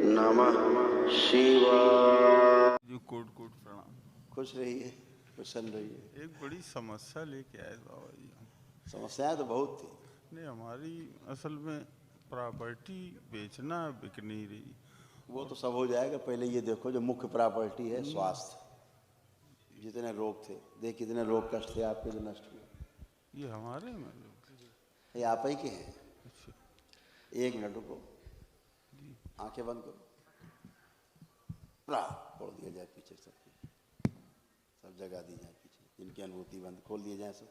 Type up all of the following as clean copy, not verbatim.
नमः शिवाय। जो कोट कोट प्रणाम। खुश रहिए, प्रसन्न रहिए। एक बड़ी समस्या लेके आए बाबा जी हम। समस्याएं तो बहुत थी। नहीं, हमारी असल में प्रॉपर्टी बेचना बिक नहीं रही। वो तो सब हो जाएगा, पहले ये देखो जो मुख्य प्रॉपर्टी है स्वास्थ्य। जितने रोग थे, देख कितने रोग कष्ट थे आपके जो नष्ट हुए। ये हमारे में ये आप ही के हैं। अच्छा। एक मिनट रुको, आंखें बंद करो, खोल दिया जाए पीछे सबकी, सब जगह दी जाए पीछे, जिनकी अनुभूति बंद खोल दिए जाए सब,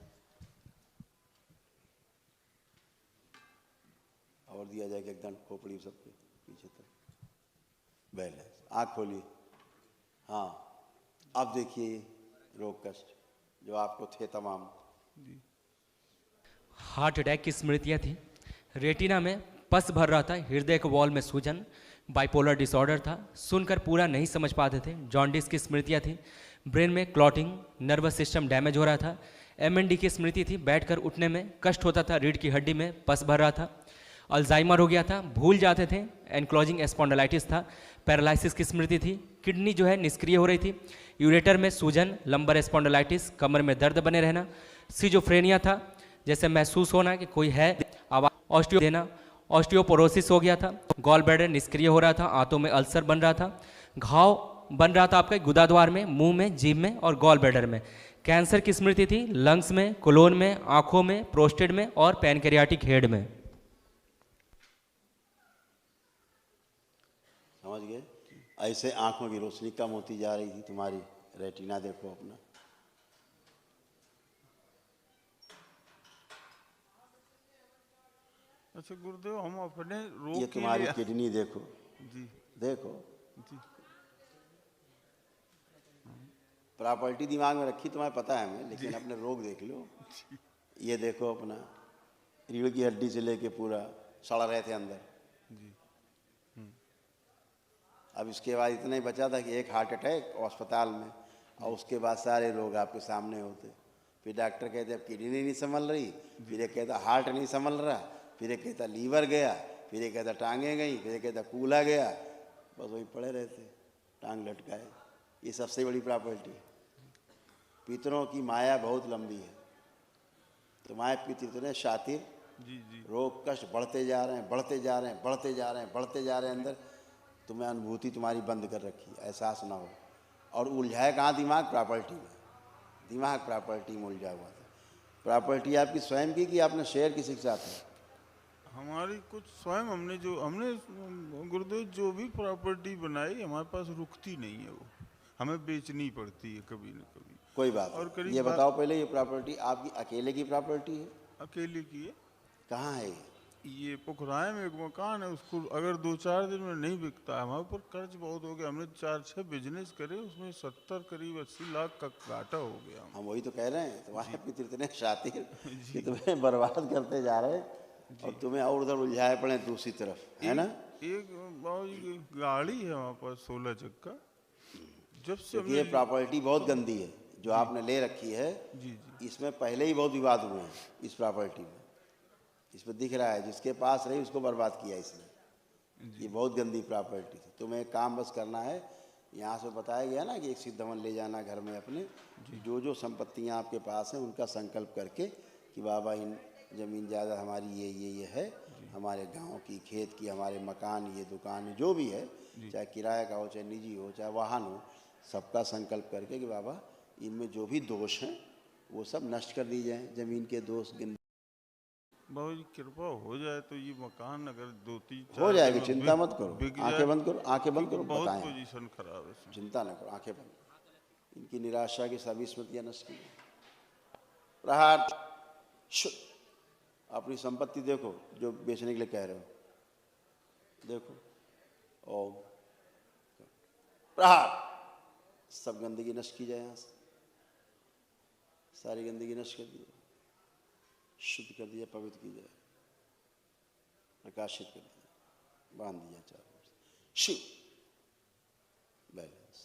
और दिया जाए कि एकदम खोपड़ी सबके पीछे तक बैलेंस। आँख खोलिए। हाँ, अब देखिए रोग कष्ट जो आपको थे तमाम। हार्ट अटैक की स्मृतियाँ थी, रेटिना में पस भर रहा था, हृदय के वॉल में सूजन, बाइपोलर डिसऑर्डर था, सुनकर पूरा नहीं समझ पाते थे, जॉन्डिस की स्मृतियाँ थी, ब्रेन में क्लॉटिंग, नर्वस सिस्टम डैमेज हो रहा था, एमएनडी की स्मृति थी, बैठकर उठने में कष्ट होता था, रीढ़ की हड्डी में पस भर रहा था, अल्जाइमर हो गया था, भूल जाते थे, एनक्लोजिंग स्पॉन्डिलाइटिस था, पैरालिसिस की स्मृति थी, किडनी जो है निष्क्रिय हो रही थी, यूरेटर में सूजन, लंबर स्पॉन्डिलाइटिस, कमर में दर्द बने रहना, सिजोफ्रेनिया था, जैसे महसूस होना कि कोई है, आवाज ऑस्टियो देना, ऑस्टियोपोरोसिस हो गया था, गॉल ब्लैडर निष्क्रिय हो रहा था, आंतों में अल्सर बन रहा था, घाव बन रहा था आपके गुदाद्वार में, मुंह में, जीभ में और गॉल ब्लैडर में, कैंसर की स्मृति थी, लंग्स में, कोलोन में, आंखों में, प्रोस्टेट में और पैनक्रियाटिक हेड में। समझ गए? ऐसे आंखों की रोशनी कम होती जा रही थी तुम्हारी। रेटिना देखो अपना, अच्छा गुरुदेव, हम अपने रोग ये के तुम्हारी लिए किडनी देखो। जी देखो जी। प्रॉपर्टी दिमाग में रखी तुम्हें पता है हमें, लेकिन अपने रोग देख लो। ये देखो अपना रीढ़ की हड्डी से लेके पूरा सड़ रहे थे अंदर जी। अब इसके बाद इतना ही बचा था कि एक हार्ट अटैक और अस्पताल में, और उसके बाद सारे रोग आपके सामने होते। फिर डॉक्टर कहते अब किडनी नहीं संभल रही, फिर एक कहता हार्ट नहीं संभल रहा, फिर एक कहता लीवर गया, फिर एक कहता टांगें गई, फिर एक कहता कूल्हा गया। बस वही पड़े रहते, टांग लटकाए। ये सबसे बड़ी प्रॉपर्टी है। पितरों की माया बहुत लंबी है। तुम्हारे पितर इतने शातिर, जी जी। रोग कष्ट बढ़ते जा रहे हैं, बढ़ते जा रहे हैं, बढ़ते जा रहे हैं, बढ़ते जा रहे हैं। अंदर तुम्हें अनुभूति तुम्हारी बंद कर रखी है, एहसास ना हो। और उलझाए कहाँ दिमाग? प्रॉपर्टी में। दिमाग प्रॉपर्टी में उलझा हुआ था। प्रॉपर्टी आपकी स्वयं की कि आपने शेयर की शिक्षा थी? हमारी कुछ स्वयं हमने गुरुदेव जो भी प्रॉपर्टी बनाई हमारे पास रुकती नहीं है, वो हमें बेचनी पड़ती है कभी न कभी। कोई बात और नहीं। करीब ये बताओ पहले, ये प्रॉपर्टी आपकी अकेले की प्रॉपर्टी है? अकेले की है। कहाँ है ये पोखराए में एक मकान है, उसको अगर 2-4 दिन में नहीं बिकता है, हमारे ऊपर कर्ज बहुत हो गया। हमने 4-6 बिजनेस करे, उसमें 70 करीब 80 लाख का घाटा हो गया। हम वही तो कह रहे हैं, तुम्हारे पितर इतने शातिर कि तुम्हें बर्बाद करते जा रहे हैं, और तुम्हें और उधर उलझाए पड़े दूसरी तरफ, है ना? एक बाबू जी गाड़ी है हमारे पास 16 चक्का। जब से क्योंकि ये प्रॉपर्टी बहुत गंदी है जो आपने ले रखी है। जी जी। इसमें पहले ही बहुत विवाद हुए हैं इस प्रॉपर्टी में। इसमें दिख रहा है जिसके पास रही उसको बर्बाद किया इसने। ये बहुत गंदी प्रॉपर्टी थी। तुम्हें एक काम बस करना है, यहाँ से बताया गया ना कि एक सिद्धवन ले जाना घर में अपने, जो जो संपत्तियाँ आपके पास हैं उनका संकल्प करके कि बाबा इन ज़मीन ज़्यादा हमारी ये है, हमारे गांव की, खेत की, हमारे मकान, ये दुकान, जो भी है, चाहे किराए का हो, चाहे निजी हो, चाहे वाहन हो, सबका संकल्प करके कि बाबा इनमें जो भी दोष हैं वो सब नष्ट कर दिए जाएँ। ज़मीन के दोष बाबू जी कृपा हो जाए तो ये मकान अगर 2-3 हो जाएगी, चिंता मत करो। बिक आंखें बंद करो, आंखें बंद करो, बहुत बताएं। पोजीशन खराब है। चिंता न करो, आंखें बंद करो। इनकी निराशा की सभी स्मृतियां नष्ट की। प्रहार। अपनी संपत्ति देखो जो बेचने के लिए कह रहे हो, देखो। ओम प्रहार। सब गंदगी नष्ट की जाए, यहाँ से सारी गंदगी नष्ट कर दी जाए, शुद्ध कर दिया, पवित्र की जाए, प्रकाशित कर दिया, बांध दिया चारों ओर से। शिव बैलेंस।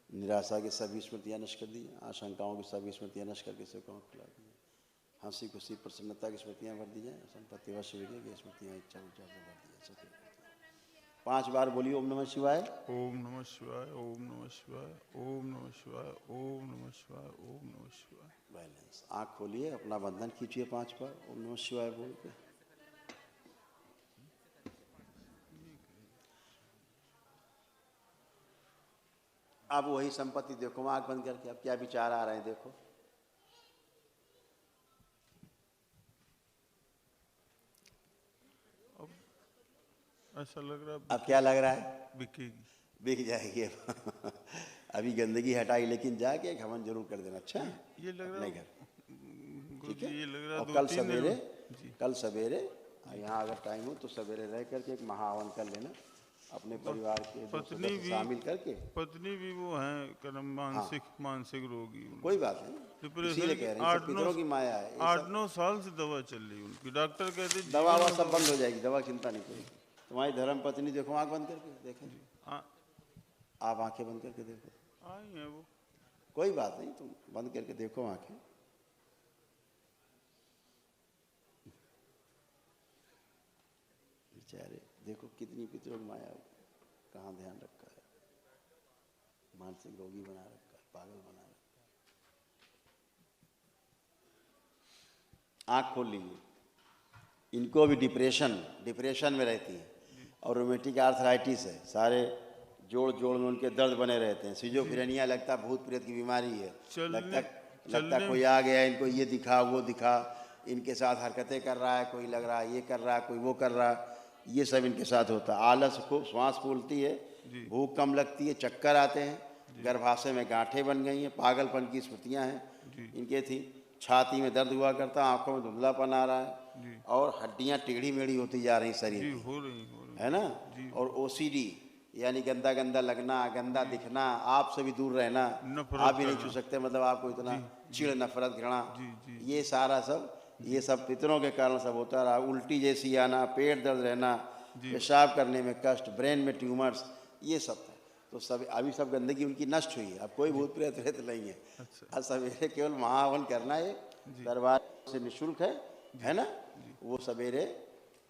निराशा की सभी स्मृतियां नष्ट कर दी, आशंकाओं की सभी स्मृतियां नष्ट करके सबको खिला दी। हंसी खुशी प्रसन्नता की स्मृतियां भर दी जाए, संपत्ति वश विजय की स्मृतियां इच्छा उच्चा से भर दी जाए। 5 बार बोलिए ओम नमः शिवाय। ओम नमः शिवाय, ओम नमः शिवाय, ओम नमः शिवाय, ओम नमः शिवाय, ओम नमः शिवाय। बैलेंस। आँख खोलिए, अपना बंधन खींचिए 5 बार ओम नमः शिवाय बोल के। अब वही संपत्ति देखो, आँख बंद करके, अब क्या विचार आ रहे हैं देखो। ऐसा लग रहा है अब क्या लग रहा है? बिकेगी। बिक जाएगी। अभी गंदगी हटाई, लेकिन जाके एक हवन जरूर कर देना। अच्छा, ये लग रहा अपने है घर, गुरु ठीक जी, है। ये लग रहा है और 2-3 दिन में। जी। कल सवेरे यहाँ अगर टाइम हो तो सवेरे रह करके एक महाहवन कर लेना, अपने परिवार के 2 पत्नी सदस्य भी शामिल करके। पत्नी भी वो हैं कर्म मानसिक रोगी उनकी। कोई बात नहीं, डिप्रेशन इसीलिए की कह रहे हैं, सब पितरों की माया है ये सब। 8-9 साल से दवा चल रही उनकी। डॉक्टर कहते दवा ववा सब बंद हो जाएगी, दवा चिंता नहीं करेगी। तुम्हारी धर्म पत्नी देखो, आंख बंद करके देखें, आप आंखें बंद करके देखो। आई है वो। कोई बात नहीं, तुम बंद करके देखो आंखें। बेचारे देखो कितनी पितरों की माया, कहाँ ध्यान रखा है, मानसिक रोगी बना रखा है, पागल बना रखा है। आँख खोल लीजिए। इनको भी डिप्रेशन में रहती है और रोमेटिक आर्थराइटिस है, सारे जोड़ में उनके दर्द बने रहते हैं। सिजोफ्रेनिया लगता भूत प्रेत की बीमारी है, लगता कोई आ गया, इनको ये दिखा वो दिखा, इनके साथ हरकतें कर रहा है, कोई लग रहा है ये कर रहा है, कोई वो कर रहा है, ये सब इनके साथ होता है। आलस खूब, श्वास फूलती है, भूख कम लगती है, चक्कर आते हैं, गर्भाशय में गांठें बन गई हैं, पागलपन की स्मृतियाँ हैं इनके थी, छाती में दर्द हुआ करता, आंखों में धुंधलापन आ रहा है और हड्डियां टेढ़ी मेढ़ी होती जा रही शरीर में, हो रही है ना। और ओसीडी यानी गंदा गंदा लगना, गंदा दिखना, आपसे भी दूर रहना, आप भी नहीं छू सकते, मतलब आपको इतना चिड़, नफरत, घृणा, ये सारा सब, ये सब पितरों के कारण सब होता रहा। उल्टी जैसी आना, पेट दर्द रहना, पेशाब करने में कष्ट, ब्रेन में ट्यूमर्स, ये सब था। तो सब अभी सब गंदगी उनकी नष्ट हुई है, अब कोई भूत प्रेत नहीं है। अब सवेरे केवल महाहवन करना है, दरबार से निःशुल्क है ना। वो सवेरे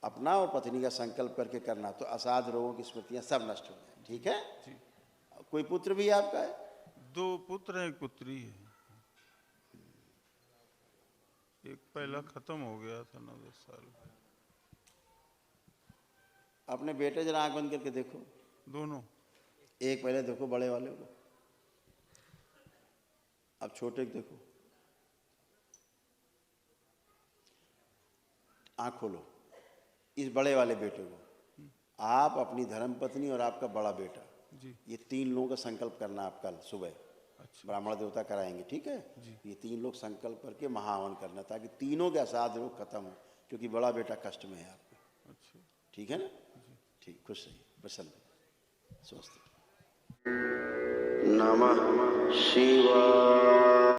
अपना और पत्नी का संकल्प करके करना, तो असाध रोगों की स्मृतियाँ सब नष्ट हो जाए, ठीक है। कोई पुत्र भी आपका है? 2 पुत्र हैं, 1 पुत्री है। एक पहला खत्म हो गया था 9-10 साल। अपने बेटे जरा आंख बंद करके देखो, दोनों। एक पहले देखो बड़े वाले को, अब छोटे को देखो। आंख खोलो। इस बड़े वाले बेटे को, आप, अपनी धर्मपत्नी और आपका बड़ा बेटा, ये 3 लोगों का संकल्प करना आप कल सुबह। अच्छा। ब्राह्मण देवता कराएंगे, ठीक है। ये 3 लोग संकल्प करके महाहवन करना, ताकि तीनों के असाध रोग खत्म हो, क्योंकि बड़ा बेटा कष्ट में है आपका। अच्छा, ठीक है ना। ठीक, खुश रहिए, प्रसन्न, स्वस्थ। नमः शिवाय।